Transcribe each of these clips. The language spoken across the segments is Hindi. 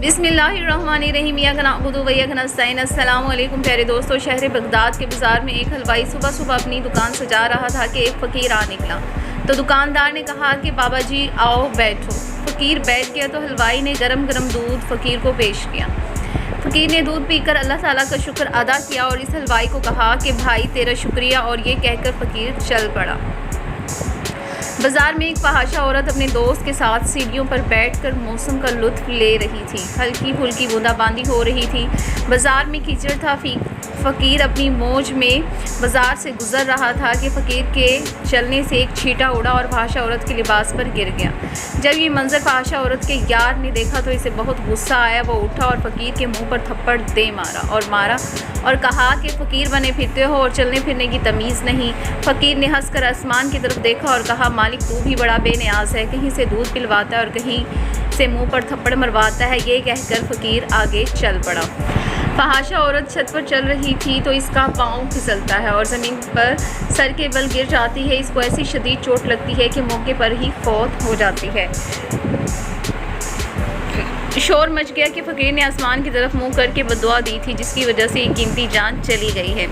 बिस्मिल्लाहिर्रहमानिर्रहीम। अस्सलाम वालेकुम प्यारे दोस्तों। शहर बगदाद के बाज़ार में एक हलवाई सुबह सुबह अपनी दुकान सजा रहा था कि एक फ़कीर आ निकला। तो दुकानदार ने कहा कि बाबा जी आओ बैठो। फ़कीर बैठ गया तो हलवाई ने गरम गरम दूध फ़कीर को पेश किया। फ़कीर ने दूध पीकर अल्लाह ताला का शुक्र अदा किया और इस हलवाई को कहा कि भाई तेरा शुक्रिया, और ये कहकर फ़कीर चल पड़ा। बाज़ार में एक फहाशा औरत अपने दोस्त के साथ सीढ़ियों पर बैठकर मौसम का लुत्फ़ ले रही थी। हल्की फुल्की बूंदाबांदी हो रही थी। बाज़ार में कीचड़ था। फ़कीर अपनी मौज में बाज़ार से गुज़र रहा था कि फ़कीर के चलने से एक छींटा उड़ा और फहाशा औरत के लिबास पर गिर गया। जब ये मंज़र फहाशा औरत के यार ने देखा तो इसे बहुत गुस्सा आया। वो उठा और फ़कीर के मुँह पर थप्पड़ दे मारा और कहा कि फ़कीर बने फिरते हो और चलने फिरने की तमीज़ नहीं। फ़कीर ने हंसकर आसमान की तरफ देखा और कहा, मालिक तू भी बड़ा बेनियाज है, कहीं से दूध पिलवाता है और कहीं से मुंह पर थप्पड़ मरवाता है। ये कहकर फ़कीर आगे चल पड़ा। फहाशा औरत छत पर चल रही थी तो इसका पाँव फिसलता है और ज़मीन पर सर के बल गिर जाती है। इसको ऐसी शदीद चोट लगती है कि मौके पर ही फौत हो जाती है। शोर मच गया कि फ़कीर ने आसमान की तरफ मुंह करके बद्दुआ दी थी, जिसकी वजह से एक कीमती जान चली गई है।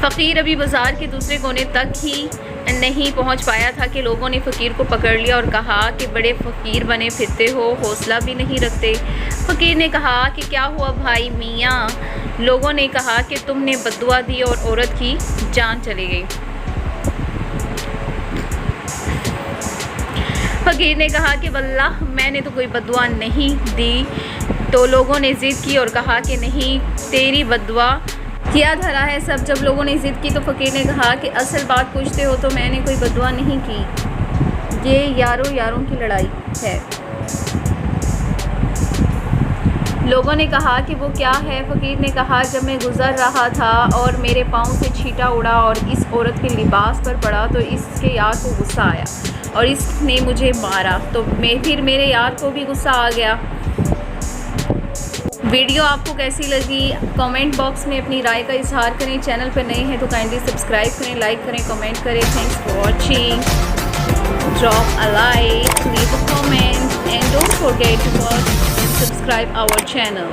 फ़कीर अभी बाज़ार के दूसरे कोने तक ही नहीं पहुंच पाया था कि लोगों ने फ़कीर को पकड़ लिया और कहा कि बड़े फ़कीर बने फिरते हो, हौसला भी नहीं रखते। फ़कीर ने कहा कि क्या हुआ भाई मियाँ। लोगों ने कहा कि तुमने बद्दुआ दी और औरत की जान चली गई। फ़कीर ने कहा कि वल्लाह मैंने तो कोई बद्दुआ नहीं दी। तो लोगों ने ज़िद की और कहा कि नहीं, तेरी बद्दुआ किया धरा है सब। जब लोगों ने ज़िद की तो फ़कीर ने कहा कि असल बात पूछते हो तो मैंने कोई बद्दुआ नहीं की, ये यारों की लड़ाई है। लोगों ने कहा कि वो क्या है। फ़कीर ने कहा, जब मैं गुज़र रहा था और मेरे पाँव से छींटा उड़ा और इस औरत के लिबास पर पड़ा तो इसके यार को गुस्सा आया और इसने मुझे मारा। तो फिर मेरे यार को भी गुस्सा आ गया। वीडियो आपको कैसी लगी कमेंट बॉक्स में अपनी राय का इजहार करें। चैनल पर नए हैं तो काइंडली सब्सक्राइब करें, लाइक करें, कमेंट करें। Thanks for watching. Drop a like, leave a comment and don't forget to watch and subscribe our channel.